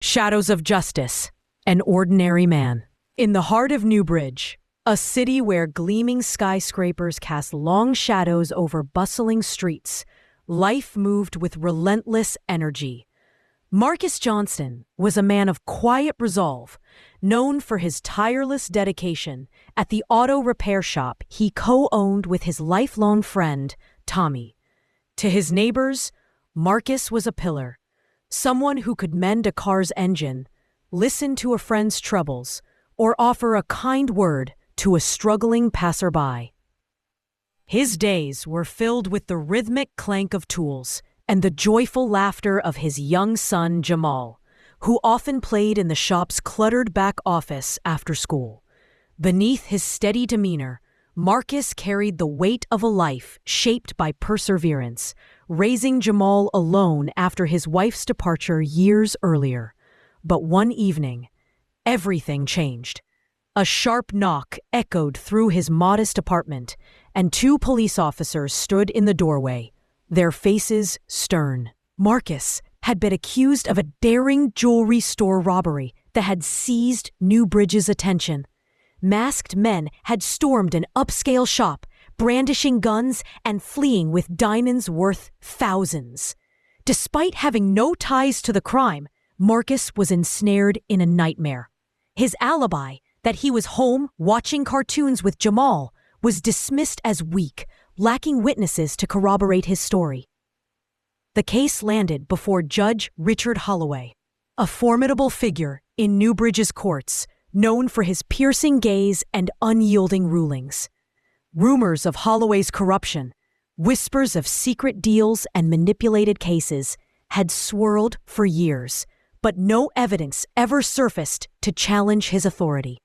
Shadows of Justice, an ordinary man. In the heart of Newbridge, a city where gleaming skyscrapers cast long shadows over bustling streets, life moved with relentless energy. Marcus Johnson was a man of quiet resolve, known for his tireless dedication at the auto repair shop he co-owned with his lifelong friend, Tommy. To his neighbors, Marcus was a pillar, someone who could mend a car's engine, listen to a friend's troubles, or offer a kind word to a struggling passerby. His days were filled with the rhythmic clank of tools and the joyful laughter of his young son Jamal, who often played in the shop's cluttered back office after school. Beneath his steady demeanor, Marcus carried the weight of a life shaped by perseverance, raising Jamal alone after his wife's departure years earlier. But one evening, everything changed. A sharp knock echoed through his modest apartment, and two police officers stood in the doorway, their faces stern. Marcus had been accused of a daring jewelry store robbery that had seized Newbridge's attention. Masked men had stormed an upscale shop, brandishing guns and fleeing with diamonds worth thousands. Despite having no ties to the crime, Marcus was ensnared in a nightmare. His alibi, that he was home watching cartoons with Jamal, was dismissed as weak, lacking witnesses to corroborate his story. The case landed before Judge Richard Holloway, a formidable figure in Newbridge's courts, known for his piercing gaze and unyielding rulings. Rumors of Holloway's corruption, whispers of secret deals and manipulated cases had swirled for years, but no evidence ever surfaced to challenge his authority.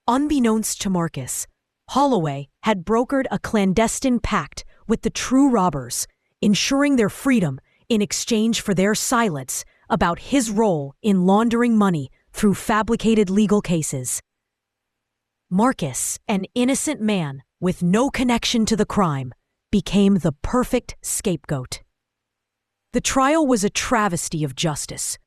Unbeknownst to Marcus, Holloway had brokered a clandestine pact with the true robbers, ensuring their freedom in exchange for their silence about his role in laundering money through fabricated legal cases. Marcus, an innocent man with no connection to the crime, became the perfect scapegoat. The trial was a travesty of justice.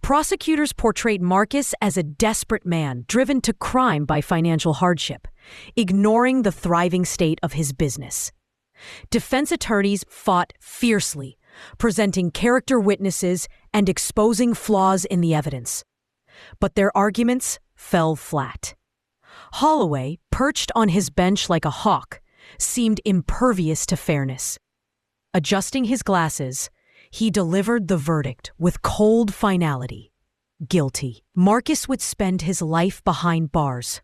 Prosecutors portrayed Marcus as a desperate man driven to crime by financial hardship, ignoring the thriving state of his business. Defense attorneys fought fiercely, presenting character witnesses and exposing flaws in the evidence. But their arguments fell flat. Holloway, perched on his bench like a hawk, seemed impervious to fairness. Adjusting his glasses, he delivered the verdict with cold finality. Guilty. Marcus would spend his life behind bars.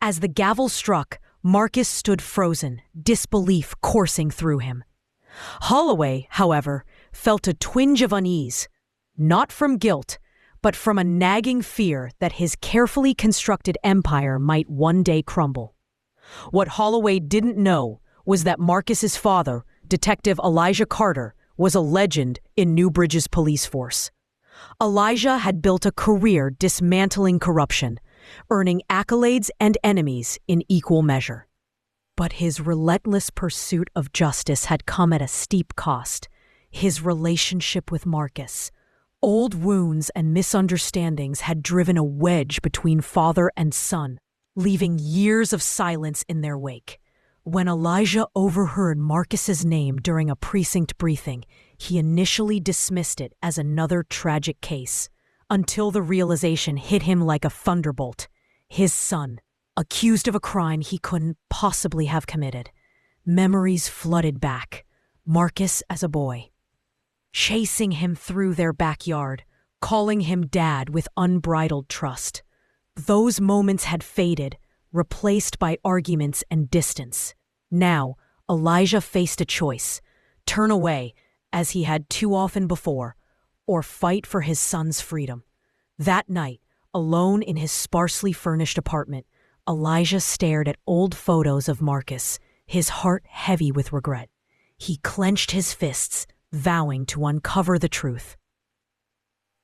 As the gavel struck, Marcus stood frozen, disbelief coursing through him. Holloway, however, felt a twinge of unease, not from guilt, but from a nagging fear that his carefully constructed empire might one day crumble. What Holloway didn't know was that Marcus's father, Detective Elijah Carter, was a legend in Newbridge's police force. Elijah had built a career dismantling corruption, earning accolades and enemies in equal measure. But his relentless pursuit of justice had come at a steep cost. His relationship with Marcus. Old wounds and misunderstandings had driven a wedge between father and son, leaving years of silence in their wake. When Elijah overheard Marcus's name during a precinct briefing, he initially dismissed it as another tragic case, until the realization hit him like a thunderbolt. His son, accused of a crime he couldn't possibly have committed. Memories flooded back. Marcus as a boy, chasing him through their backyard, calling him dad with unbridled trust. Those moments had faded, replaced by arguments and distance. Now, Elijah faced a choice: turn away, as he had too often before, or fight for his son's freedom. That night, alone in his sparsely furnished apartment, Elijah stared at old photos of Marcus, his heart heavy with regret. He clenched his fists, vowing to uncover the truth.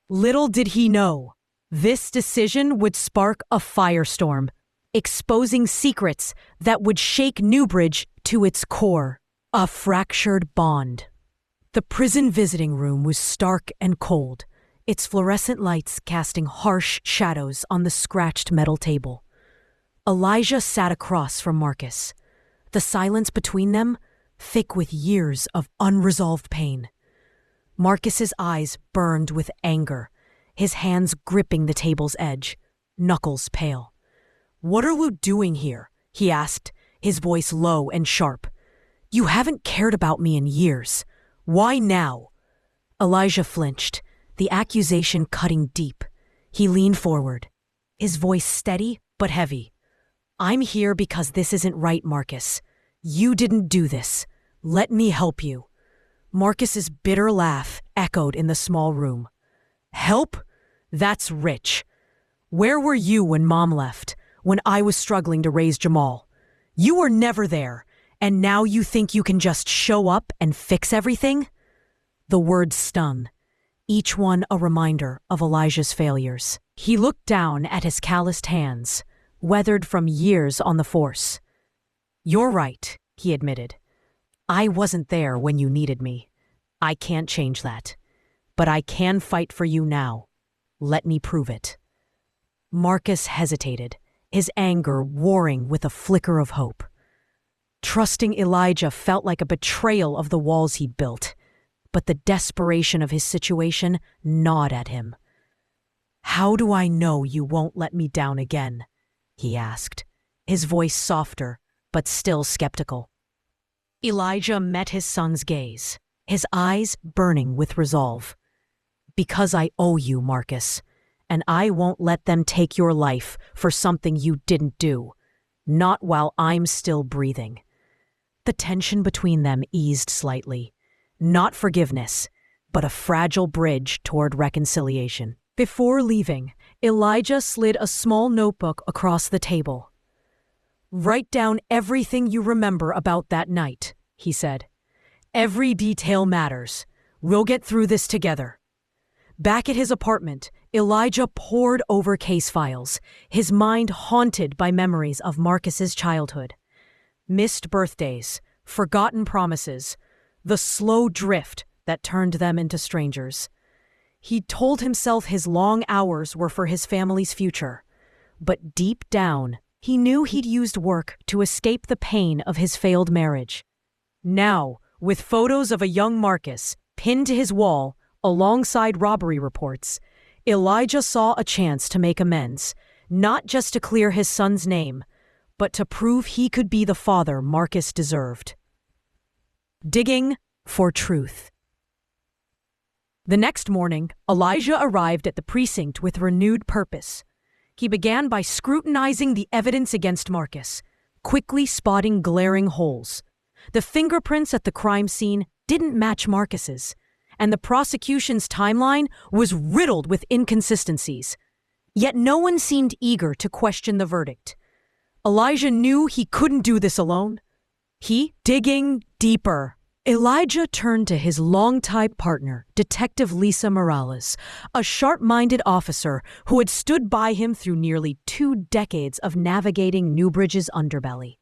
Little did he know, this decision would spark a firestorm, exposing secrets that would shake Newbridge to its core. A fractured bond. The prison visiting room was stark and cold, its fluorescent lights casting harsh shadows on the scratched metal table. Elijah sat across from Marcus, the silence between them thick with years of unresolved pain. Marcus's eyes burned with anger, his hands gripping the table's edge, knuckles pale. "What are you doing here?" he asked, his voice low and sharp. "You haven't cared about me in years. Why now?" Elijah flinched, the accusation cutting deep. He leaned forward, his voice steady but heavy. "I'm here because this isn't right, Marcus. You didn't do this. Let me help you." Marcus's bitter laugh echoed in the small room. "Help? That's rich. Where were you when Mom left, when I was struggling to raise Jamal? You were never there, and now you think you can just show up and fix everything?" The words stung, each one a reminder of Elijah's failures. He looked down at his calloused hands, weathered from years on the force. "You're right," he admitted. "I wasn't there when you needed me. I can't change that. But I can fight for you now. Let me prove it." Marcus hesitated, his anger warring with a flicker of hope. Trusting Elijah felt like a betrayal of the walls he built, but the desperation of his situation gnawed at him. "How do I know you won't let me down again?" he asked, his voice softer but still skeptical. Elijah met his son's gaze, his eyes burning with resolve. "Because I owe you, Marcus, and I won't let them take your life for something you didn't do, not while I'm still breathing." The tension between them eased slightly. Not forgiveness, but a fragile bridge toward reconciliation. Before leaving, Elijah slid a small notebook across the table. "Write down everything you remember about that night," he said. "Every detail matters. We'll get through this together." Back at his apartment, Elijah pored over case files, his mind haunted by memories of Marcus's childhood. Missed birthdays, forgotten promises, the slow drift that turned them into strangers. He told himself his long hours were for his family's future, but deep down, he knew he'd used work to escape the pain of his failed marriage. Now, with photos of a young Marcus pinned to his wall alongside robbery reports, Elijah saw a chance to make amends, not just to clear his son's name, but to prove he could be the father Marcus deserved. Digging for truth. The next morning, Elijah arrived at the precinct with renewed purpose. He began by scrutinizing the evidence against Marcus, quickly spotting glaring holes. The fingerprints at the crime scene didn't match Marcus's, and the prosecution's timeline was riddled with inconsistencies. Yet no one seemed eager to question the verdict. Elijah knew he couldn't do this alone. Digging deeper. Elijah turned to his longtime partner, Detective Lisa Morales, a sharp-minded officer who had stood by him through nearly 2 decades of navigating Newbridge's underbelly.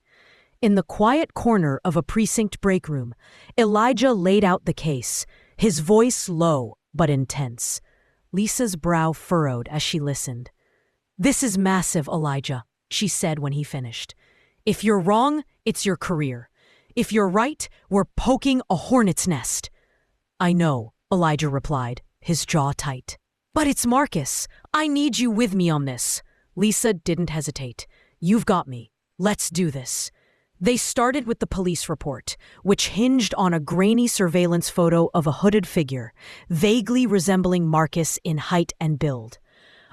In the quiet corner of a precinct break room, Elijah laid out the case, his voice low but intense. Lisa's brow furrowed as she listened. "This is massive, Elijah," she said when he finished. "If you're wrong, it's your career. If you're right, we're poking a hornet's nest." "I know," Elijah replied, his jaw tight. "But it's Marcus. I need you with me on this." Lisa didn't hesitate. "You've got me. Let's do this." They started with the police report, which hinged on a grainy surveillance photo of a hooded figure, vaguely resembling Marcus in height and build.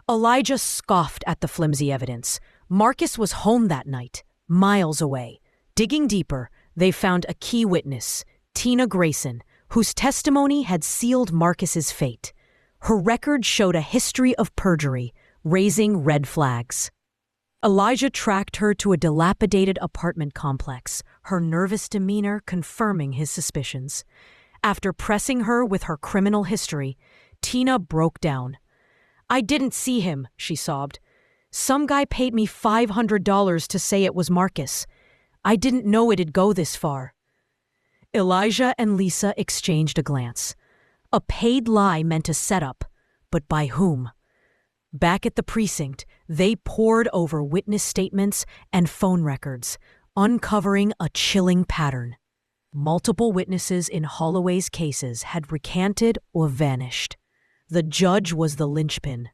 Elijah scoffed at the flimsy evidence. Marcus was home that night, miles away. Digging deeper, they found a key witness, Tina Grayson, whose testimony had sealed Marcus's fate. Her record showed a history of perjury, raising red flags. Elijah tracked her to a dilapidated apartment complex, her nervous demeanor confirming his suspicions. After pressing her with her criminal history, Tina broke down. "I didn't see him," she sobbed. "Some guy paid me $500 to say it was Marcus. I didn't know it'd go this far." Elijah and Lisa exchanged a glance. A paid lie meant a setup, but by whom? Back at the precinct, they pored over witness statements and phone records, uncovering a chilling pattern. Multiple witnesses in Holloway's cases had recanted or vanished. The judge was the linchpin.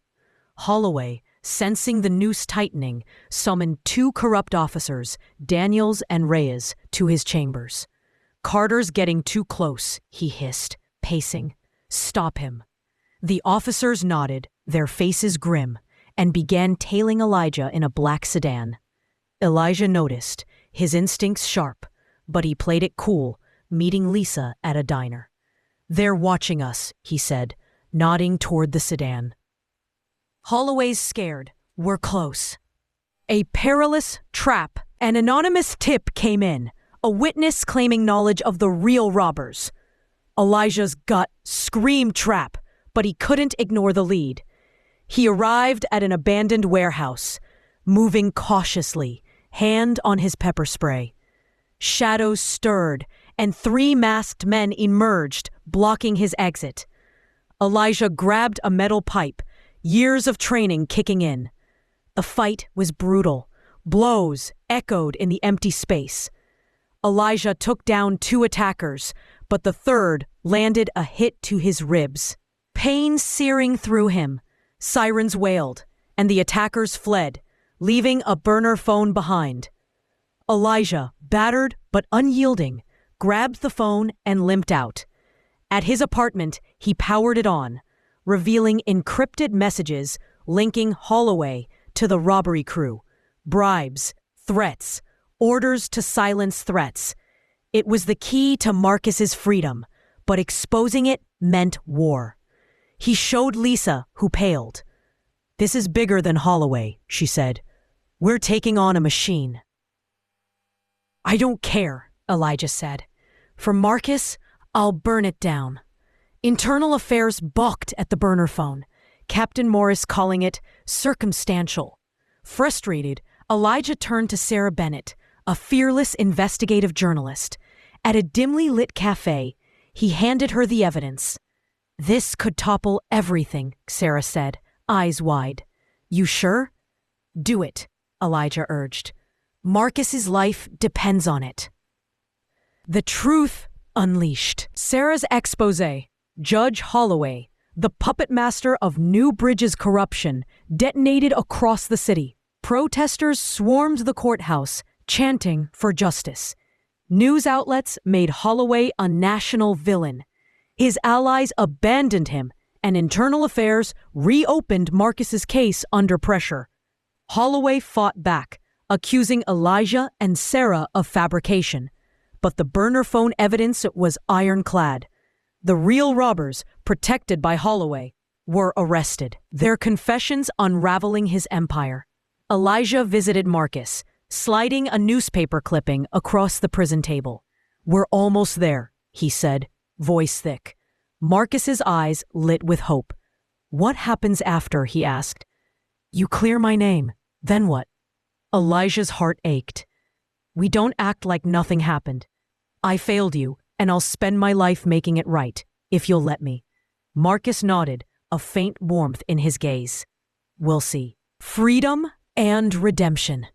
Holloway, sensing the noose tightening, summoned two corrupt officers, Daniels and Reyes, to his chambers. "Carter's getting too close," he hissed, pacing. "Stop him." The officers nodded, their faces grim, and began tailing Elijah in a black sedan. Elijah noticed, his instincts sharp, but he played it cool, meeting Lisa at a diner. "They're watching us," he said, nodding toward the sedan. Holloway's scared. "We're close." A perilous trap. An anonymous tip came in, a witness claiming knowledge of the real robbers. Elijah's gut screamed trap, but he couldn't ignore the lead. He arrived at an abandoned warehouse, moving cautiously, hand on his pepper spray. Shadows stirred, and 3 masked men emerged, blocking his exit. Elijah grabbed a metal pipe, years of training kicking in. The fight was brutal. Blows echoed in the empty space. Elijah took down 2 attackers, but the third landed a hit to his ribs. Pain searing through him. Sirens wailed, and the attackers fled, leaving a burner phone behind. Elijah, battered but unyielding, grabbed the phone and limped out. At his apartment, he powered it on, revealing encrypted messages linking Holloway to the robbery crew. Bribes, threats, orders to silence threats. It was the key to Marcus's freedom, but exposing it meant war. He showed Lisa, who paled. "This is bigger than Holloway," she said. "We're taking on a machine." "I don't care," Elijah said. "For Marcus, I'll burn it down." Internal Affairs balked at the burner phone, Captain Morris calling it circumstantial. Frustrated, Elijah turned to Sarah Bennett, a fearless investigative journalist. At a dimly lit cafe, he handed her the evidence. "This could topple everything," Sarah said, eyes wide. "You sure?" "Do it," Elijah urged. "Marcus's life depends on it." The truth unleashed. Sarah's exposé, Judge Holloway, the puppet master of Newbridge's corruption, detonated across the city. Protesters swarmed the courthouse, chanting for justice. News outlets made Holloway a national villain. His allies abandoned him, and Internal Affairs reopened Marcus's case under pressure. Holloway fought back, accusing Elijah and Sarah of fabrication. But the burner phone evidence was ironclad. The real robbers, protected by Holloway, were arrested, their confessions unraveling his empire. Elijah visited Marcus, sliding a newspaper clipping across the prison table. "We're almost there," he said, voice thick. Marcus's eyes lit with hope. "What happens after?" he asked. "You clear my name. Then what?" Elijah's heart ached. "We don't act like nothing happened. I failed you, and I'll spend my life making it right, if you'll let me." Marcus nodded, a faint warmth in his gaze. "We'll see." Freedom and redemption.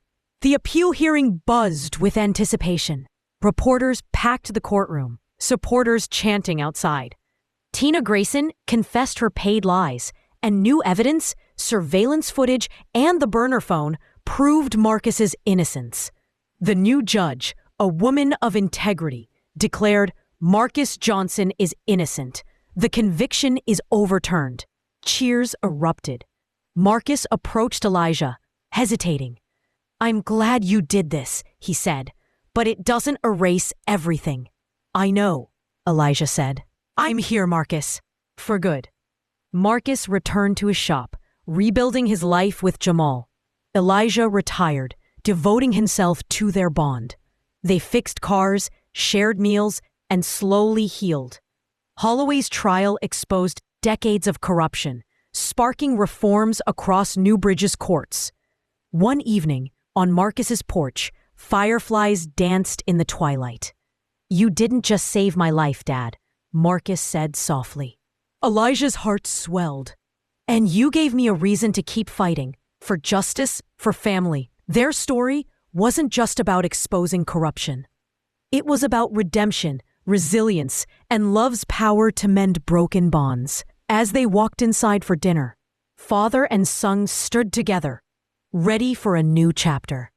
The appeal hearing buzzed with anticipation. Reporters packed the courtroom, supporters chanting outside. Tina Grayson confessed her paid lies, and new evidence, surveillance footage, and the burner phone proved Marcus's innocence. The new judge, a woman of integrity, declared Marcus Johnson is innocent. The conviction is overturned. Cheers erupted. Marcus approached Elijah, hesitating. "I'm glad you did this," he said, "but it doesn't erase everything." "I know," Elijah said. "I'm here, Marcus. For good." Marcus returned to his shop, rebuilding his life with Jamal. Elijah retired, devoting himself to their bond. They fixed cars, shared meals, and slowly healed. Holloway's trial exposed decades of corruption, sparking reforms across Newbridge's courts. One evening, on Marcus's porch, fireflies danced in the twilight. "You didn't just save my life, Dad," Marcus said softly. Elijah's heart swelled. And you gave me a reason to keep fighting. For justice, for family. Their story wasn't just about exposing corruption. It was about redemption, resilience, and love's power to mend broken bonds. As they walked inside for dinner, father and son stood together, ready for a new chapter.